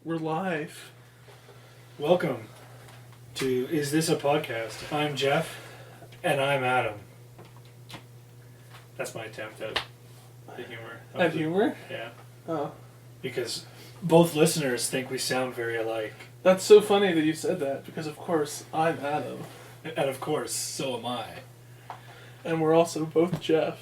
We're live. Welcome to Is This a Podcast? I'm Jeff, and I'm Adam. That's my attempt at the humor. At humor? Yeah. Oh. Because both listeners think we sound very alike. That's so funny that you said that, because of course, I'm Adam. And of course, so am I. And we're also both Jeff.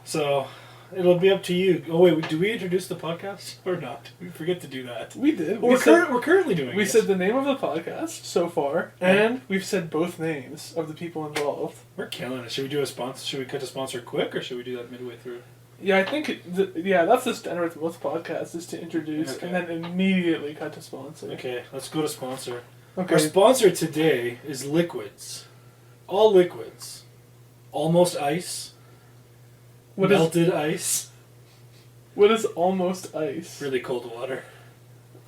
So, it'll be up to you. Oh wait, did we introduce the podcast or not? We forget to do that. We did. Well, we're currently doing it. We said the name of the podcast so far, and we've said both names of the people involved. We're killing it. Should we do a sponsor? Should we cut a sponsor quick, or should we do that midway through? Yeah, I think, that's the standard with most podcasts, is to introduce and then immediately cut to sponsor. Okay, let's go to sponsor. Okay. Our sponsor today is liquids. All liquids. Almost ice. Melted ice. What is almost ice? Really cold water.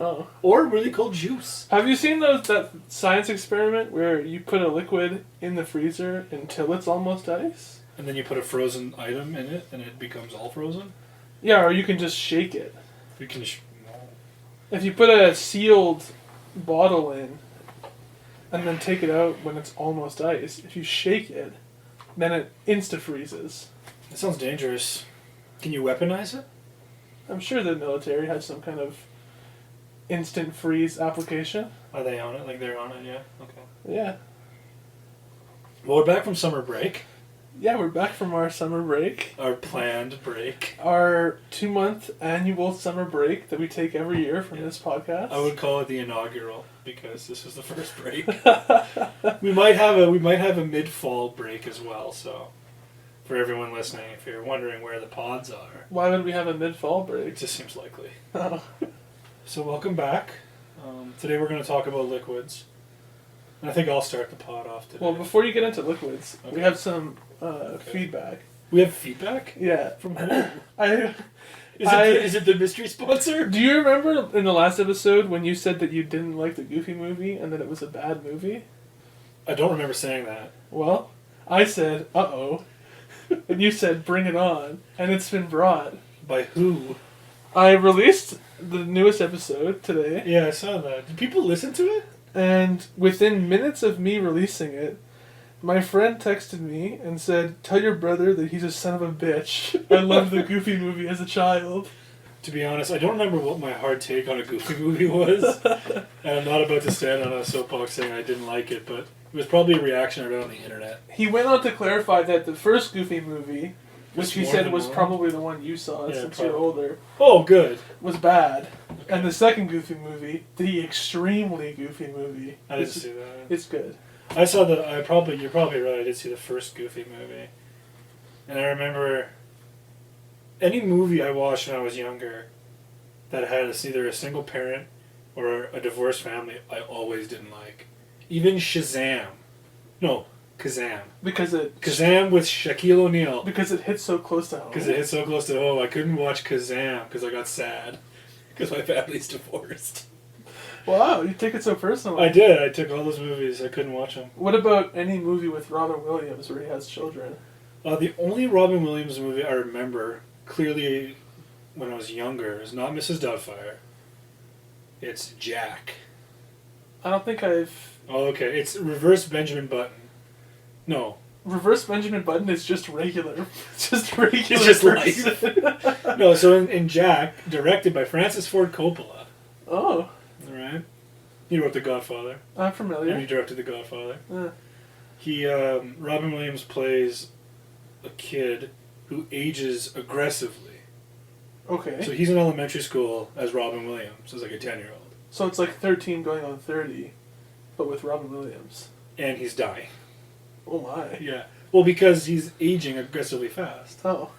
Oh. Or really cold juice. Have you seen that science experiment where you put a liquid in the freezer until it's almost ice? And then you put a frozen item in it and it becomes all frozen? Yeah, or you can just shake it. We can If you put a sealed bottle in and then take it out when it's almost ice, if you shake it, then it insta-freezes. That sounds dangerous. Can you weaponize it? I'm sure the military has some kind of instant freeze application. Are they on it? Like they're on it, yeah? Okay. Yeah. Well, we're back from summer break. Yeah, we're back from our summer break. Our planned break. Our 2-month annual summer break that we take every year from this podcast. I would call it the inaugural because this is the first break. we might have a mid-fall break as well, so for everyone listening, if you're wondering where the pods are. Why would we have a mid-fall break? It just seems likely. Oh. So welcome back. Today we're going to talk about liquids. And I think I'll start the pod off today. Well, before you get into liquids, Okay. we have some feedback. We have feedback? Yeah, from who? Is it the mystery sponsor? Do you remember in the last episode when you said that you didn't like the Goofy movie and that it was a bad movie? I don't remember saying that. Well, I said, uh-oh. And you said, bring it on. And it's been brought. By who? I released the newest episode today. Yeah, I saw that. Did people listen to it? And within minutes of me releasing it, my friend texted me and said, tell your brother that he's a son of a bitch. I loved the Goofy movie as a child. To be honest, I don't remember what my hard take on a Goofy movie was. And I'm not about to stand on a soapbox saying I didn't like it, but it was probably a reaction around the internet. He went on to clarify that the first Goofy movie, which he said was probably the one you saw since you're older, oh, good, was bad. Okay. And the second Goofy movie, the extremely Goofy movie, I didn't see that. It's good. I saw the. You're probably right. I did see the first Goofy movie, and I remember any movie I watched when I was younger that had either a single parent or a divorced family, I always didn't like. Even Shazam, no, Kazam. Kazam with Shaquille O'Neal. Because it hit so close to home. Because it hit so close to home, I couldn't watch Kazam because I got sad because my family's divorced. Wow, you take it so personally. I did. I took all those movies. I couldn't watch them. What about any movie with Robin Williams where he has children? The only Robin Williams movie I remember clearly when I was younger is not Mrs. Doubtfire. It's Jack. I don't think I've... Oh, okay. It's Reverse Benjamin Button. No. Reverse Benjamin Button is just regular. It's just regular. It's just life. No, so in Jack, directed by Francis Ford Coppola. Oh. Alright. He wrote The Godfather. I'm familiar. And he directed The Godfather. Robin Williams plays a kid who ages aggressively. Okay. So he's in elementary school as Robin Williams, as like a 10-year-old. So it's like 13 going on 30, but with Robin Williams. And he's dying. Oh my. Yeah. Well, because he's aging aggressively fast. Oh.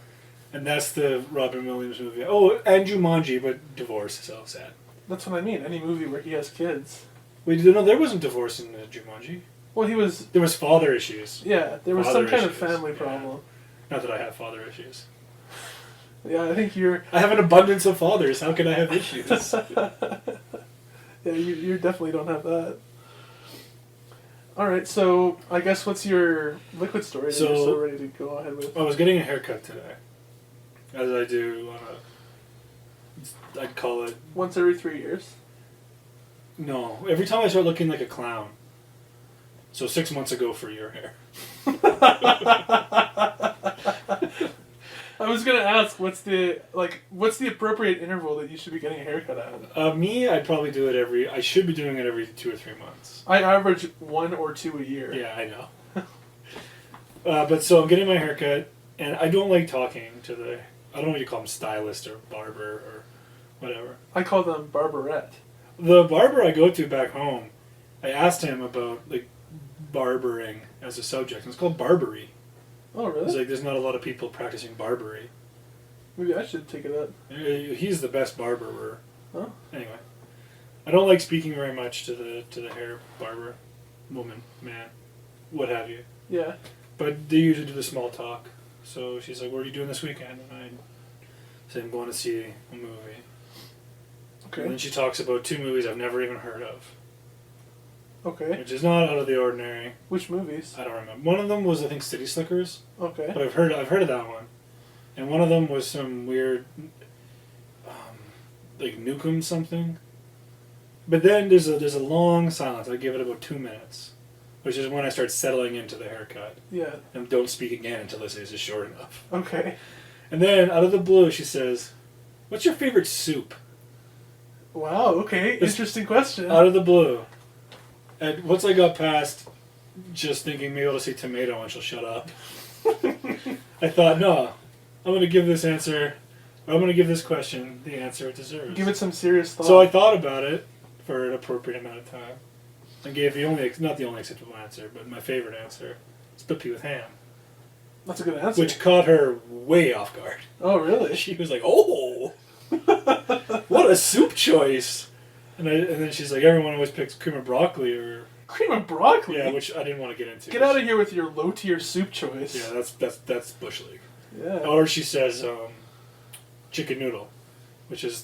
And that's the Robin Williams movie. Oh, and Jumanji, but divorce, so sad. That's what I mean. Any movie where he has kids. Wait, no, there wasn't divorce in Jumanji. Well, he was... There was father issues. Yeah, there was some kind of family problem. Not that I have father issues. Yeah, I think you're... I have an abundance of fathers. How can I have issues? Yeah, you definitely don't have that. Alright, so I guess what's your liquid story that you're so ready to go ahead with? I was getting a haircut today. As I do on a... I'd call it... Once every 3 years? No. Every time I start looking like a clown. So 6 months ago for your hair. I was gonna ask, what's the appropriate interval that you should be getting a haircut at? Me, I'd probably do it I should be doing it every 2 or 3 months. I average 1 or 2 a year. Yeah, I know. But so I'm getting my haircut, and I don't like talking to I don't know what you call them, stylist or barber or whatever. I call them barberette. The barber I go to back home, I asked him about like barbering as a subject, and it's called Barbary. Oh, really? It's like there's not a lot of people practicing Barbary. Maybe I should take it up. He's the best barberer. Huh? Anyway, I don't like speaking very much to the hair barber, woman, man, what have you. Yeah. But they usually do the small talk. So she's like, "What are you doing this weekend?" And I say, "I'm going to see a movie." Okay. And then she talks about 2 movies I've never even heard of. Okay. Which is not out of the ordinary. Which movies? I don't remember. One of them was, I think, City Slickers. Okay. But I've heard of that one. And one of them was some weird, like Nukem something. But then there's a long silence. I give it about 2 minutes, which is when I start settling into the haircut. Yeah. And don't speak again until I say this is short enough. Okay. And then out of the blue, she says, "What's your favorite soup?" Wow. Okay. Interesting question. Out of the blue. And once I got past just thinking maybe I'll say tomato and she'll shut up, I thought, no, I'm going to give this answer, or I'm going to give this question the answer it deserves. Give it some serious thought. So I thought about it for an appropriate amount of time and gave not the only acceptable answer, but my favorite answer. Split pea with ham. That's a good answer. Which caught her way off guard. Oh, really? She was like, "Oh, what a soup choice." And then she's like, "Everyone always picks cream of broccoli or..." Cream of broccoli? Yeah, which I didn't want to get into. Get out of here with your low-tier soup choice. Yeah, that's Bush League. Yeah. Or she says chicken noodle, which is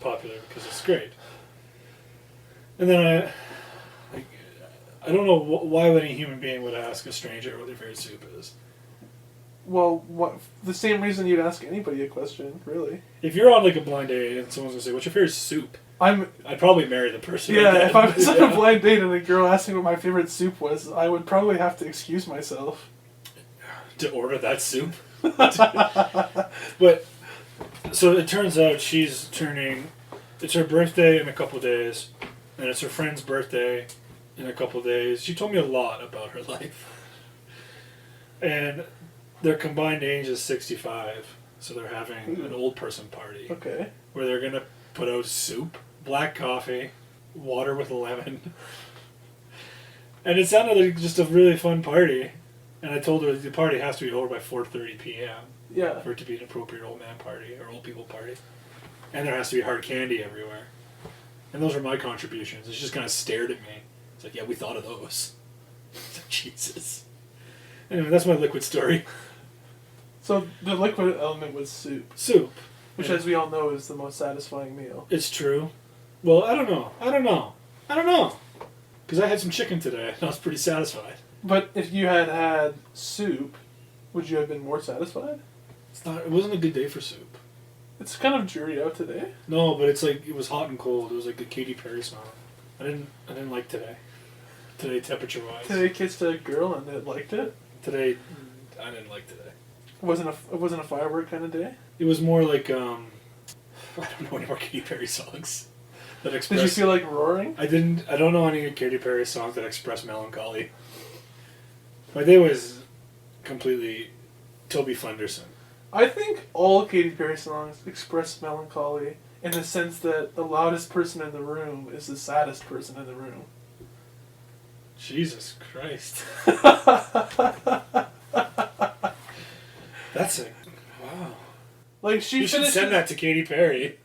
popular because it's great. And then I don't know why any human being would ask a stranger what their favorite soup is. Well, the same reason you'd ask anybody a question, really. If you're on like a blind date and someone's gonna say, "What's your favorite soup?" I'd probably marry the person. Yeah, like if I was on a blind date and a girl asked me what my favorite soup was, I would probably have to excuse myself. To order that soup. But so it turns out it's her birthday in a couple days, and it's her friend's birthday in a couple days. She told me a lot about her life. And their combined age is 65, so they're having an old person party. Okay. Where they're going to put out soup, black coffee, water with a lemon. And it sounded like just a really fun party. And I told her the party has to be over by 4:30 p.m. Yeah. For it to be an appropriate old man party or old people party. And there has to be hard candy everywhere. And those are my contributions. And she just kind of stared at me. It's like, "Yeah, we thought of those." It's like, Jesus. Anyway, that's my liquid story. So the liquid element was soup. Soup. Which, as we all know, is the most satisfying meal. It's true. Well, I don't know. Because I had some chicken today, and I was pretty satisfied. But if you had soup, would you have been more satisfied? It wasn't a good day for soup. It's kind of dreary out today. No, but it's like, it was hot and cold. It was like a Katy Perry song. I didn't like today. Today, temperature-wise. Today kissed a girl and it liked it? Today, I didn't like today. It wasn't a firework kind of day? It was more like, I don't know any more Katy Perry songs that express... Did you feel like roaring? I don't know any Katy Perry songs that express melancholy. My day was completely Toby Flenderson. I think all Katy Perry songs express melancholy in the sense that the loudest person in the room is the saddest person in the room. Jesus Christ. That's a... Wow. Like, she You should send that to Katy Perry,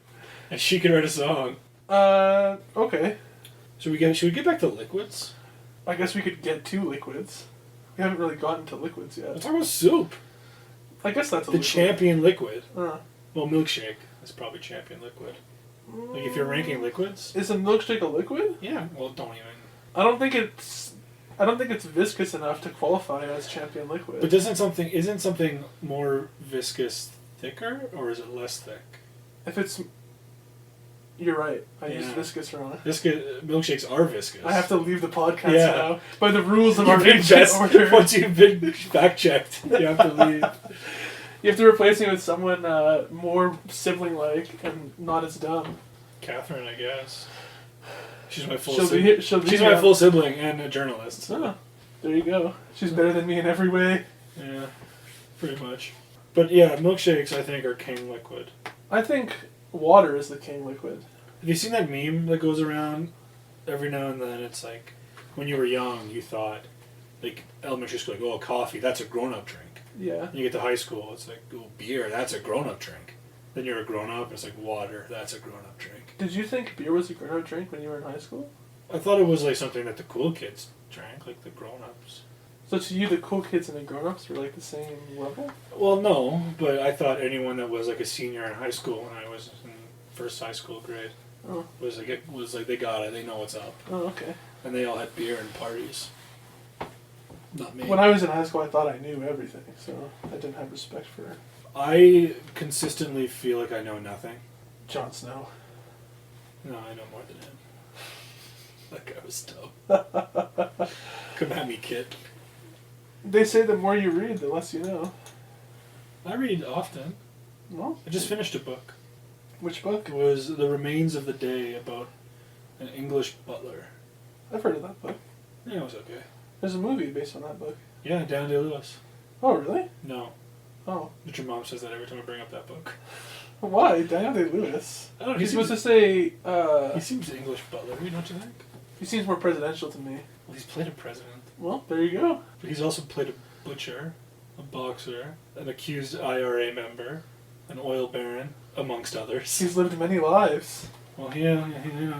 and she could write a song. Okay. Should we get back to liquids? I guess we could get to liquids. We haven't really gotten to liquids yet. Let's talk about soup. I guess that's the champion liquid. Well, milkshake is probably champion liquid. Like, if you're ranking liquids... Is a milkshake a liquid? Yeah, well, don't even... I don't think it's viscous enough to qualify as champion liquid. But isn't something more viscous thicker, or is it less thick? If it's... You're right. I use Yeah. viscous wrong. Milkshakes are viscous. I have to leave the podcast Yeah. now by the rules of You've our been ancient order. once you've been fact checked, you have to leave. You have to replace me with someone more sibling-like and not as dumb. Catherine, I guess. She's my full. She's She's my full sibling and a journalist. Oh, there you go. She's better than me in every way. Yeah, pretty much. But yeah, milkshakes I think are king liquid. I think water is the king liquid. Have you seen that meme that goes around every now and then? It's like, when you were young, you thought, like, elementary school, like, oh, coffee, that's a grown-up drink. Yeah. And you get to high school, it's like, oh, beer, that's a grown-up drink. Then you're a grown-up, and it's like, water, that's a grown-up drink. Did you think beer was a grown-up drink when you were in high school? I thought it was, like, something that the cool kids drank, like the grown-ups. So to you, the cool kids and the grown-ups were like the same level? Well, no, but I thought anyone that was, like, a senior in high school when I was in first high school grade was like they got it, they know what's up. Oh, okay. And they all had beer and parties. Not me. When I was in high school, I thought I knew everything, so I didn't have respect for I consistently feel like I know nothing. Jon Snow. No, I know more than him. That guy was dumb. Come at me, kid. They say the more you read, the less you know. I read often. Well, I just finished a book. which book? It was The Remains of the Day about an English butler. I've heard of that book. Yeah, it was okay. There's a movie based on that book. Yeah, Daniel Day-Lewis. Oh, really? No. Oh. But your mom says that every time I bring up that book. Why? Daniel Day-Lewis. I don't know. He's supposed to say, He seems English butler, don't you think? he seems more presidential to me. Well, he's played a president. Well, there you go. But he's also played a butcher, a boxer, an accused IRA member, an oil baron, amongst others. He's lived many lives. Well, yeah,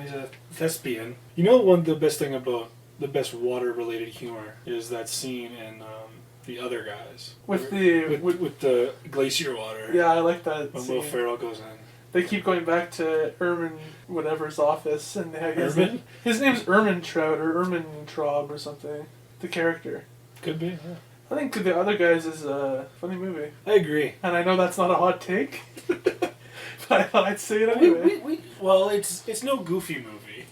he's a thespian. You know, the best thing about the best water-related humor is that scene in The Other Guys. With the glacier water. Yeah, I like that When scene. Will Ferrell goes in. They keep going back to Ermin whatever's office, and Ermin? his name's Ermin Trout or Ermin Traub or something. The character. Could be, yeah. I think The Other Guys is a funny movie. I agree. And I know that's not a hot take, but I thought I'd say it anyway. Well, it's no goofy movie.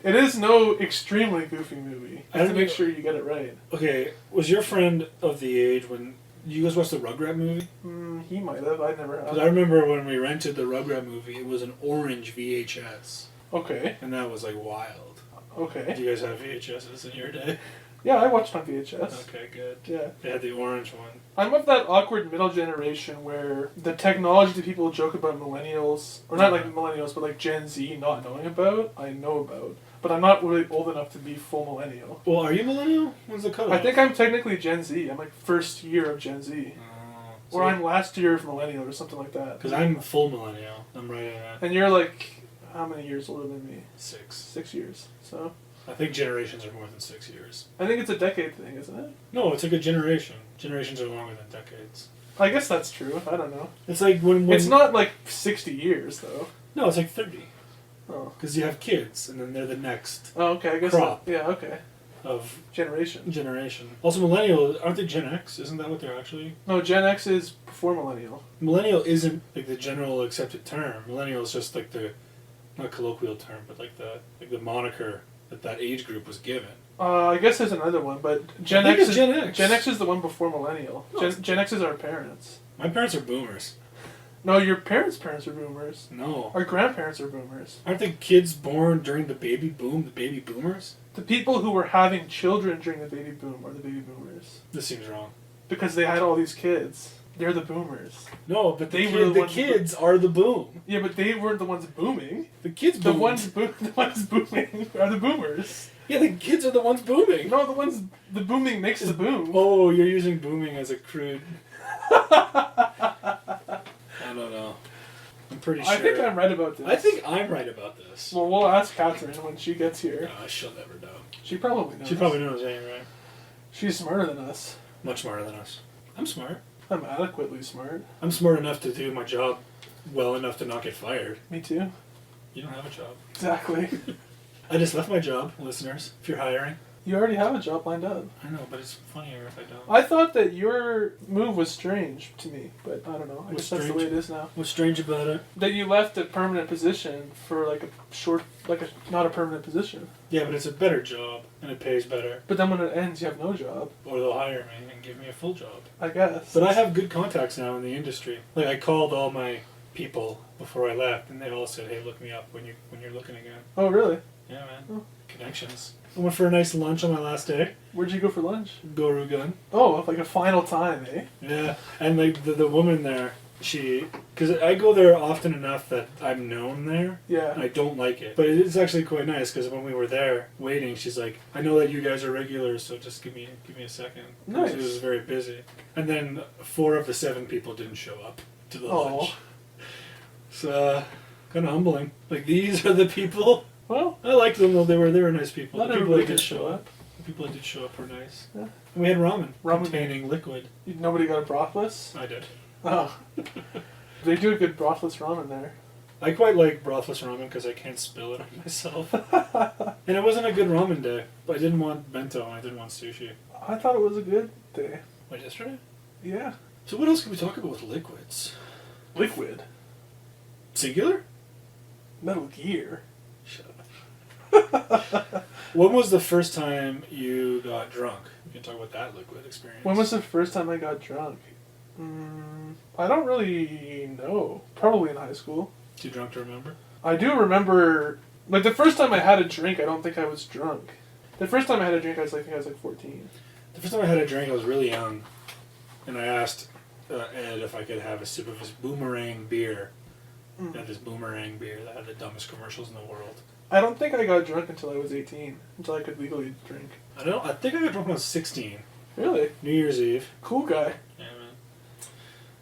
It is no extremely goofy movie. You have to I make don't- sure you get it right. Okay, was your friend of the age when you guys watched the Rugrat movie? He might have. I never have. Because I remember when we rented the Rugrat movie, it was an orange VHS. Okay. And that was like wild. Okay. Do you guys have VHSs in your day? Yeah, I watched on VHS. Okay, good. Yeah. They had the orange one. I'm of that awkward middle generation where the technology that people joke about millennials, or not like millennials, but like Gen Z not knowing about, I know about. But I'm not really old enough to be full millennial. Well, are you millennial? When's the cutoff? I think I'm technically Gen Z. I'm like first year of Gen Z. Or I'm last year of millennial or something like that. Because I'm full millennial. I'm right at And you're like, how many years older than me? 6. 6 years. So I think generations are more than 6 years. I think it's a decade thing, isn't it? No, it's like a generation. Generations are longer than decades. I guess that's true. I don't know. It's like when It's not like 60 years, though. No, it's like 30. Oh. Because you have kids, and then they're the next Oh, okay. I guess. Crop. Yeah, okay. of Generation. generation. Also, millennial, aren't they Gen X? Isn't that what they're actually? No, Gen X is before millennial. Millennial isn't like the general accepted term. Millennial is just like the, not colloquial term, but like the moniker that age group was given. I guess there's another one, but I Gen think X it's is Gen X. Gen X is the one before millennial. No. Gen X is our parents. My parents are boomers. No, your parents' are boomers. No. Our grandparents are boomers. Aren't the kids born during the baby boom the baby boomers? The people who were having children during the baby boom are the baby boomers. This seems wrong. Because they had all these kids. They're the boomers. No, but They the, were the the ones kids are the boom. Yeah, but they weren't the ones booming. The kids The boomed. the ones booming are the boomers. Yeah, the kids are the ones booming. No, the booming makes the boom. Oh, you're using booming as a crude. I don't know. I'm pretty sure. I think I'm right about this. I think I'm right about this. Well, we'll ask Catherine when she gets here. She'll never know. She probably knows. She probably knows, ain't right? She's smarter than us. Much smarter than us. I'm smart. I'm adequately smart. I'm smart enough to do my job well enough to not get fired. Me too. You don't have a job. Exactly. I just left my job, listeners, if you're hiring. You already have a job lined up. I know, but it's funnier if I don't. I thought that your move was strange to me, but I don't know. I guess that's the way it is now. What's strange about it? That you left a permanent position for like a short, not a permanent position. Yeah, but it's a better job, and it pays better. But then when it ends, you have no job. Or they'll hire me and give me a full job. I guess. But I have good contacts now in the industry. Like, I called all my people before I left, and they all said, "Hey, look me up when you're looking again." Oh, really? Yeah, man. Oh. Connections. I went for a nice lunch on my last day. Where'd you go for lunch? Gorugun. Oh, like a final time, eh? Yeah, and like the woman there, because I go there often enough that I'm known there. Yeah. And I don't like it, but it's actually quite nice because when we were there waiting, she's like, "I know that you guys are regulars, so just give me a second." Nice. It was very busy, and then 4 of the 7 people didn't show up to the lunch. So kind of humbling. Like, these are the people. Well, I liked them though. They were nice people. not The people everybody that did did show up. The people that did show up were nice. Yeah. And we had ramen Containing liquid. Nobody got a brothless? I did. Oh. They do a good brothless ramen there. I quite like brothless ramen because I can't spill it on myself. And it wasn't a good ramen day. But I didn't want bento and I didn't want sushi. I thought it was a good day. Wait, yesterday? Yeah. So what else can we talk about with liquids? Liquid. Singular? Metal Gear. Shut up. When was the first time you got drunk? We can talk about that liquid experience. When was the first time I got drunk? I don't really know. Probably in high school. Too drunk to remember? I do remember, like, the first time I had a drink, I don't think I was drunk. The first time I had a drink, I think I was like 14. The first time I had a drink, I was really young. And I asked Ed if I could have a sip of his Boomerang beer. He had this Boomerang beer that had the dumbest commercials in the world. I don't think I got drunk until I was 18. Until I could legally drink. I think I got drunk when I was 16. Really? New Year's Eve. Cool guy. Yeah, man.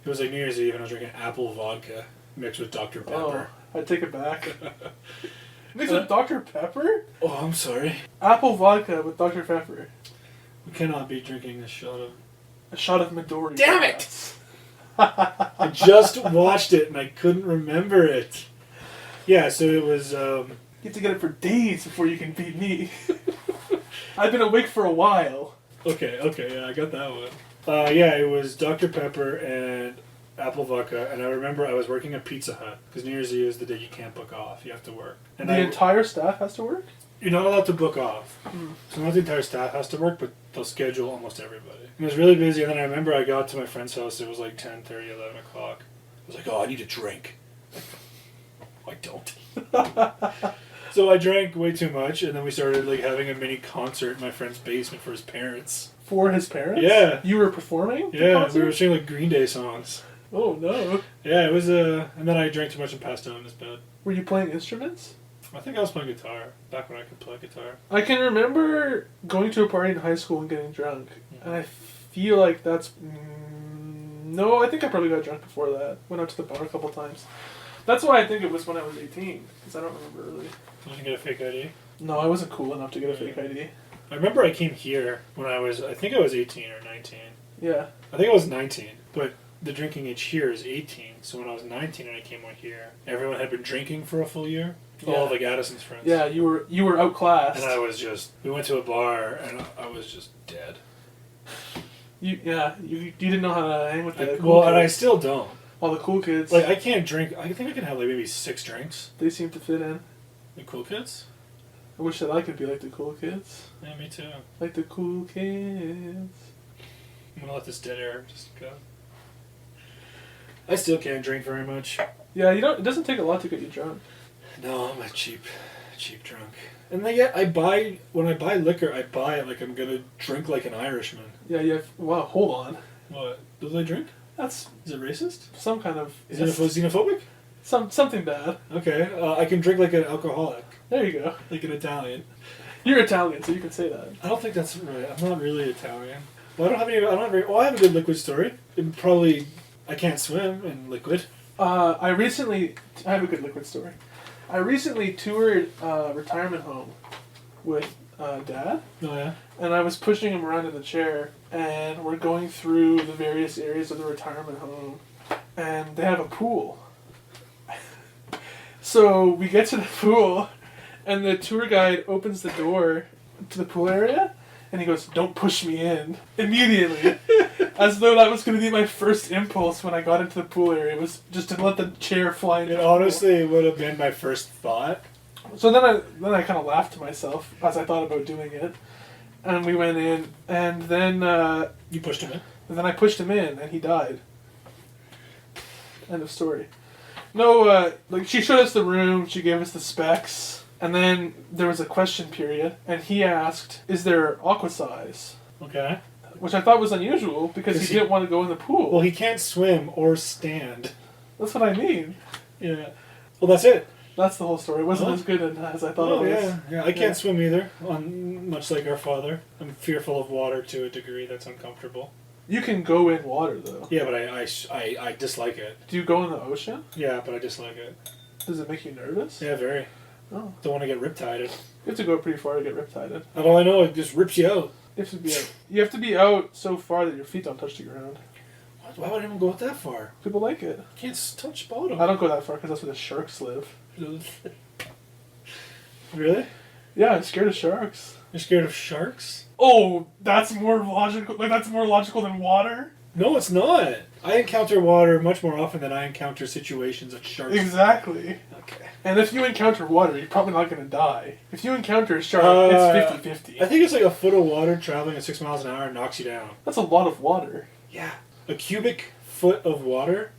It was like New Year's Eve and I was drinking apple vodka mixed with Dr. Pepper. Oh, I take it back. Mixed with Dr. Pepper? Oh, I'm sorry. Apple vodka with Dr. Pepper. We cannot be drinking a shot of... Midori. Damn it! I just watched it and I couldn't remember it. Yeah, so it was... You have to get it for days before you can beat me. I've been awake for a while. Okay, yeah, I got that one. Yeah, it was Dr. Pepper and apple vodka, and I remember I was working at Pizza Hut, because New Year's Eve is the day you can't book off, you have to work. And the entire staff has to work? You're not allowed to book off. So not the entire staff has to work, but they'll schedule almost everybody. And it was really busy, and then I remember I got to my friend's house, it was like 10:30, 11 o'clock. I was like, oh, I need a drink. I don't. So I drank way too much, and then we started like having a mini concert in my friend's basement for his parents. For his parents? Yeah. You were performing? Yeah, we were singing like Green Day songs. Oh no. Yeah, it was and then I drank too much and passed out in his bed. Were you playing instruments? I think I was playing guitar, back when I could play guitar. I can remember going to a party in high school and getting drunk, and I feel like that's... no, I think I probably got drunk before that. Went out to the bar a couple times. That's why I think it was when I was 18, because I don't remember really. You didn't get a fake ID? No, I wasn't cool enough to get a fake ID. I remember I came here when I think I was 18 or 19. Yeah. I think I was 19, but the drinking age here is 18, so when I was 19 and I came out here, everyone had been drinking for a full year. Yeah. All of like Addison's friends. Yeah, you were outclassed. And I was we went to a bar and I was just dead. You didn't know how to hang with the cool kids. Well, and I still don't. All the cool kids. Like, I can't drink. I think I can have like maybe 6 drinks. They seem to fit in. The cool kids? I wish that I could be like the cool kids. Yeah, me too. Like the cool kids. I'm gonna let this dead air just go. I still can't drink very much. Yeah, it doesn't take a lot to get you drunk. No, I'm a cheap drunk. And then when I buy liquor, I buy it like I'm gonna drink like an Irishman. Yeah, you have... Wow, hold on. What? Do they drink? Is it racist? Some kind of... Is it xenophobic? Something bad. Okay, I can drink like an alcoholic. There you go. Like an Italian. You're Italian, so you can say that. I don't think that's right. I'm not really Italian. Well, I have a good liquid story. I can't swim in liquid. I have a good liquid story. I recently toured a retirement home with Dad. Oh, yeah? And I was pushing him around in the chair, and we're going through the various areas of the retirement home, and they have a pool. So we get to the pool, and the tour guide opens the door to the pool area, and he goes, "Don't push me in." Immediately. As though that was going to be my first impulse when I got into the pool area. It was just to let the chair fly into It the pool. honestly would have been my first thought. So then I kind of laughed to myself as I thought about doing it. And we went in, and then... You pushed him in? And then I pushed him in, and he died. End of story. No, like, she showed us the room, she gave us the specs, and then there was a question period, and he asked, "Is there aqua size?" Okay. Which I thought was unusual, because he didn't want to go in the pool. Well, he can't swim or stand. That's what I mean. Yeah. Well, that's it. That's the whole story. It wasn't as good as I thought it was. Yeah. I can't swim either, much like our father. I'm fearful of water to a degree that's uncomfortable. You can go in water, though. Yeah, but I dislike it. Do you go in the ocean? Yeah, but I dislike it. Does it make you nervous? Yeah, very. Oh. Don't want to get riptided. You have to go pretty far to get riptided. And all I know, it just rips you out. You have to be out so far that your feet don't touch the ground. Why would anyone go that far? People like it. Can't touch bottom. I don't go that far because that's where the sharks live. Really? Yeah, I'm scared of sharks. You're scared of sharks? Oh, that's more logical. Like, that's more logical than water. No, it's not. I encounter water much more often than I encounter situations of sharks. Exactly. Okay. And if you encounter water, you're probably not going to die. If you encounter a shark, it's 50-50. I think it's like a foot of water traveling at 6 miles an hour and knocks you down. That's a lot of water. Yeah. A cubic foot of water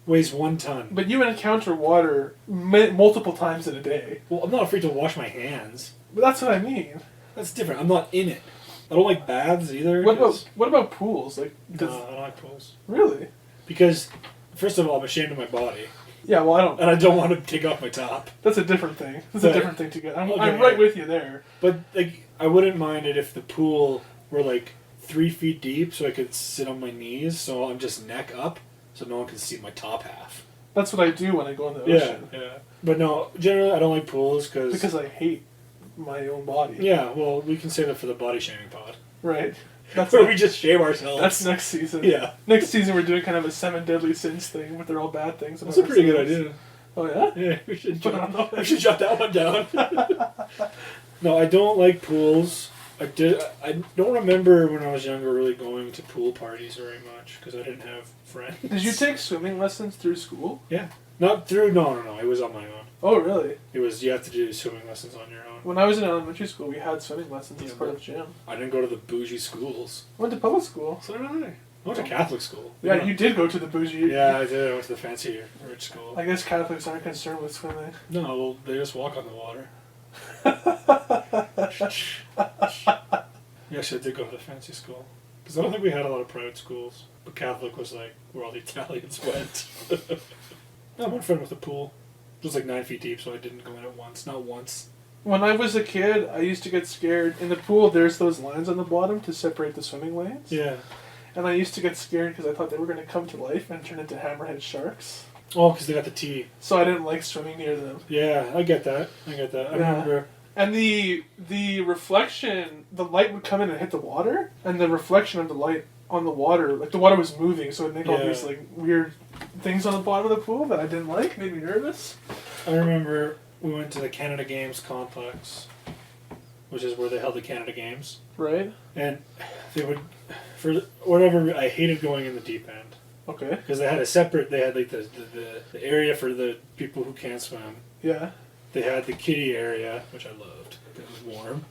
weighs 1 ton. But you encounter water multiple times in a day. Well, I'm not afraid to wash my hands. But that's what I mean. That's different. I'm not in it. I don't like baths either. What about pools? Like, no, I don't like pools. Really? Because, first of all, I'm ashamed of my body. Yeah, well, I don't... And I don't want to take off my top. That's a different thing. That's a different thing to get. I'm Okay. right with you there. But, like, I wouldn't mind it if the pool were, like, 3 feet deep so I could sit on my knees, so I'm just neck up, so no one can see my top half. That's what I do when I go in the ocean. Yeah. But no, generally I don't like pools because I hate my own body. Yeah, well, we can save it for the body shaming pod. Right. That's where we just shame ourselves. That's next season. Yeah. Next season we're doing kind of a 7 deadly sins thing, but they're all bad things. That's a pretty good idea. Oh yeah? Yeah, we should jot that one down. No, I don't like pools. I don't remember when I was younger really going to pool parties very much because I didn't have friends. Did you take swimming lessons through school? Yeah. Not through, no. It was on my own. Oh, really? It was, you have to do swimming lessons on your own. When I was in elementary school, we had swimming lessons as part of gym. I didn't go to the bougie schools. I went to public school. So did I. I went to Catholic school. Yeah, you did go to the bougie. Yeah, I did. I went to the fancy rich school. I guess Catholics aren't concerned with swimming. No, well, they just walk on the water. Yes, I did go to the fancy school. Because I don't think we had a lot of private schools. But Catholic was like where all the Italians went. I went friend with a pool. It was like 9 feet deep, so I didn't go in it once. Not once. When I was a kid, I used to get scared. In the pool, there's those lines on the bottom to separate the swimming lanes. Yeah. And I used to get scared because I thought they were going to come to life and turn into hammerhead sharks. Oh, because they got the T. So I didn't like swimming near them. Yeah, I get that. I remember. And the reflection, the light would come in and hit the water, and the reflection of the light on the water, like the water was moving, so it'd make all these like weird things on the bottom of the pool that I didn't like, made me nervous. I remember we went to the Canada Games complex, which is where they held the Canada Games. Right. And they would, for whatever, I hated going in the deep end. Okay. Because they had like the area for the people who can't swim. Yeah. They had the kiddie area, which I loved. It was warm.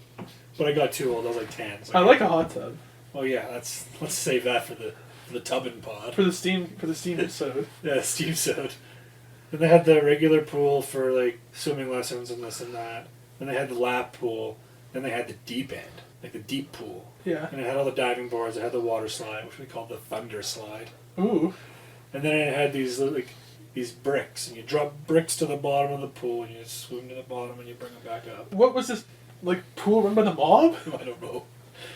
But I got too old. I was like 10. So I like a hot tub. Oh yeah, let's save that for the tubbing pod. For the steam episode. Yeah, steam sode. Then they had the regular pool for like swimming lessons and this and that. Then they had the lap pool. Then they had the deep end, like the deep pool. Yeah. And it had all the diving boards. It had the water slide, which we called the thunder slide. Ooh. And then it had these bricks, and you drop bricks to the bottom of the pool, and you swim to the bottom, and you bring them back up. What was this, like, pool run by the mob? I don't know.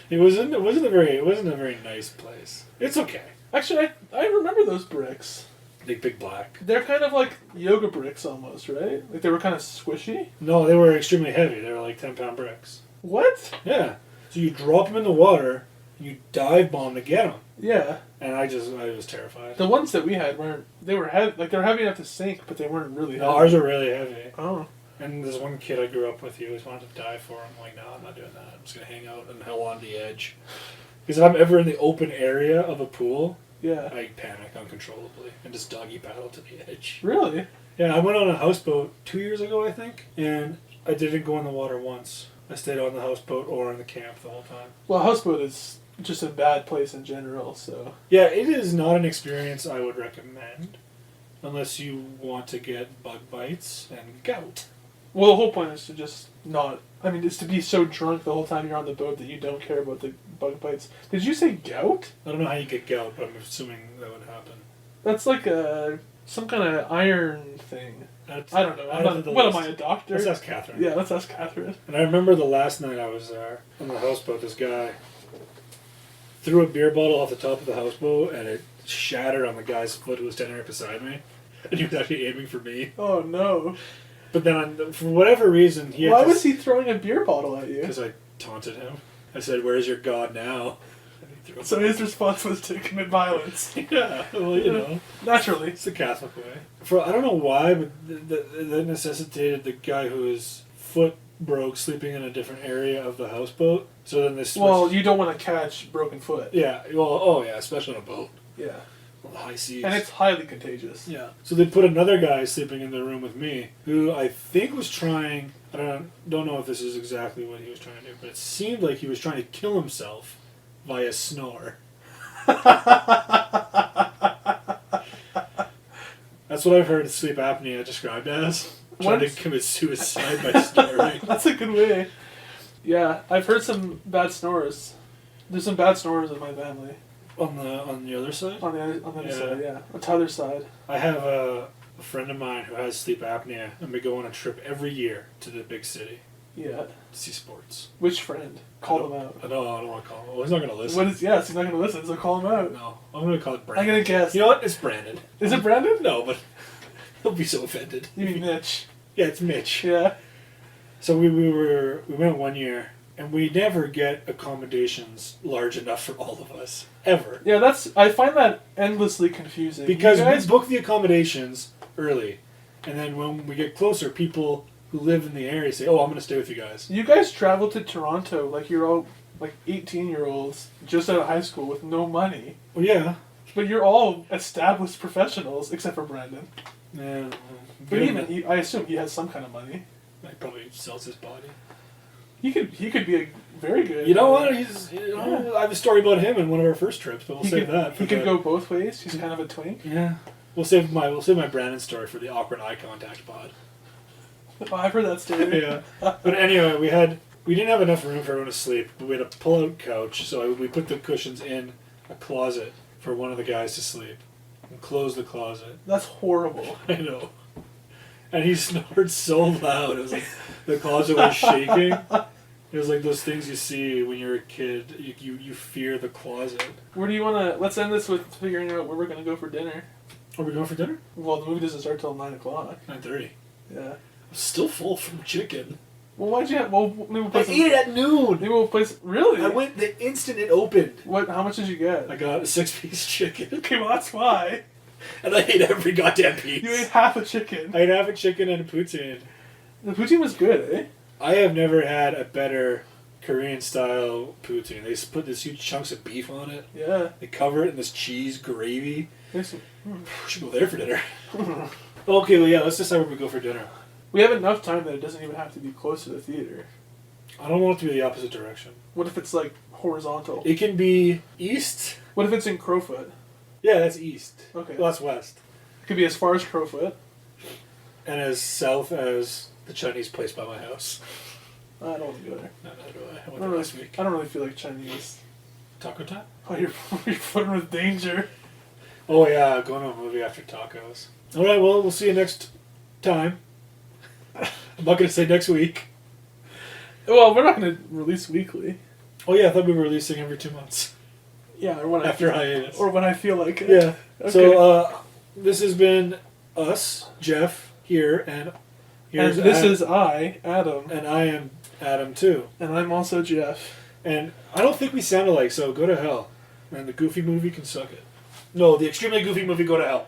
It wasn't a very nice place. It's okay. Actually, I remember those bricks. Big black. They're kind of like yoga bricks almost, right? Like they were kind of squishy. No, they were extremely heavy. They were like 10-pound bricks. What? Yeah. So you drop them in the water, and you dive bomb to get them. Yeah. And I was terrified. The ones that we had they were heavy enough to sink, but they weren't really heavy. No, ours were really heavy. Oh. And there's one kid I grew up with, he always wanted to die for him. I'm like, no, I'm not doing that. I'm just going to hang out and hell on the edge. Because if I'm ever in the open area of a pool, Yeah. I panic uncontrollably and just doggy paddle to the edge. Really? Yeah, I went on a houseboat 2 years ago, I think, and I didn't go in the water once. I stayed on the houseboat or in the camp the whole time. Well, houseboat is just a bad place in general, so... Yeah, it is not an experience I would recommend unless you want to get bug bites and gout. Well, the whole point is to just not... I mean, it's to be so drunk the whole time you're on the boat that you don't care about the bug bites. Did you say gout? I don't know how you get gout, but I'm assuming that would happen. That's like some kind of iron thing. That's, I don't know. What am I, a doctor? Let's ask Catherine. Yeah, let's ask Catherine. And I remember the last night I was there on the houseboat, this guy threw a beer bottle off the top of the houseboat and it shattered on the guy's foot who was standing right beside me. And he was actually aiming for me. Oh, no. But then, for whatever reason, Why was he throwing a beer bottle at you? Because I taunted him. I said, "Where's your God now?" So his response was to commit violence. Yeah, well, you know. Naturally. It's the Catholic way. I don't know why, but that necessitated the guy whose foot broke sleeping in a different area of the houseboat. So then this. Well, you don't want to catch broken foot. Yeah, well, yeah, especially on a boat. Yeah. On the high seas. And it's highly contagious. Yeah. So they put another guy sleeping in the room with me, who I think was trying. I don't know if this is exactly what he was trying to do, but it seemed like he was trying to kill himself via snore. That's what I've heard sleep apnea described as. Trying to commit suicide by snoring. That's a good way. Yeah, I've heard some bad snores. There's some bad snorers in my family. On the other side? On the other side, yeah. On the other side. I have a friend of mine who has sleep apnea, and we go on a trip every year to the big city. Yeah. To see sports. Which friend? Call them out. I don't want to call him. Well, he's not going to listen. Yes, he's not going to listen, so call him out. No, I'm going to call it Brandon. I'm going to guess. You know what? It's Brandon. Is it Brandon? No, but he'll be so offended. You mean Mitch? Yeah, it's Mitch. Yeah. So we went 1 year, and we never get accommodations large enough for all of us. Ever. Yeah, I find that endlessly confusing. Because we book the accommodations early, and then when we get closer, people who live in the area say, "Oh, I'm going to stay with you guys." You guys travel to Toronto like you're all like 18-year-olds just out of high school with no money. Well, yeah. But you're all established professionals, except for Brandon. Yeah. But even I assume he has some kind of money. He probably sells his body. He could be a very good. You know what? I have a story about him in one of our first trips, but we'll save that. He could go both ways. He's kind of a twink. Yeah. We'll save my Brandon story for the awkward eye contact pod. Oh, I've heard that story. Yeah. But anyway, we didn't have enough room for everyone to sleep, but we had a pull-out couch, so we put the cushions in a closet for one of the guys to sleep, and closed the closet. That's horrible. I know. And he snored so loud. It was like the closet was shaking. It was like those things you see when you're a kid. You fear the closet. Where do you want to... Let's end this with figuring out where we're going to go for dinner. Are we going for dinner? Well, the movie doesn't start till 9 o'clock. 9:30. Yeah. I'm still full from chicken. Well, why'd you have... Well, maybe we'll I ate it at noon. Maybe we'll place... Really? I went the instant it opened. What? How much did you get? I got a 6-piece chicken. Okay, well, that's why. And I ate every goddamn piece. You ate half a chicken. I ate half a chicken and a poutine. The poutine was good, eh? I have never had a better Korean-style poutine. They just put these huge chunks of beef on it. Yeah. They cover it in this cheese gravy. We should go there for dinner. Hmm. Okay, well, yeah, let's decide where we go for dinner. We have enough time that it doesn't even have to be close to the theater. I don't want it to be the opposite direction. What if it's, like, horizontal? It can be east. What if it's in Crowfoot? Yeah, that's east. Okay. Well, that's west. It could be as far as Crowfoot. And as south as the Chinese place by my house. I don't want to go there. No, neither do I. I went there last week. I don't really feel like Chinese. Taco time? Oh, you're flirting with danger. Oh, yeah, going to a movie after tacos. All right, well, we'll see you next time. I'm not going to say next week. Well, we're not going to release weekly. Oh, yeah, I thought we were releasing every 2 months. Yeah, or when after hiatus. Or when I feel like it. Yeah. Okay. So, this has been us, Jeff, here, and here's this is I, Adam. And I am Adam, too. And I'm also Jeff. And I don't think we sound alike, so go to hell. And the Goofy movie can suck it. No, the extremely goofy movie, go to hell.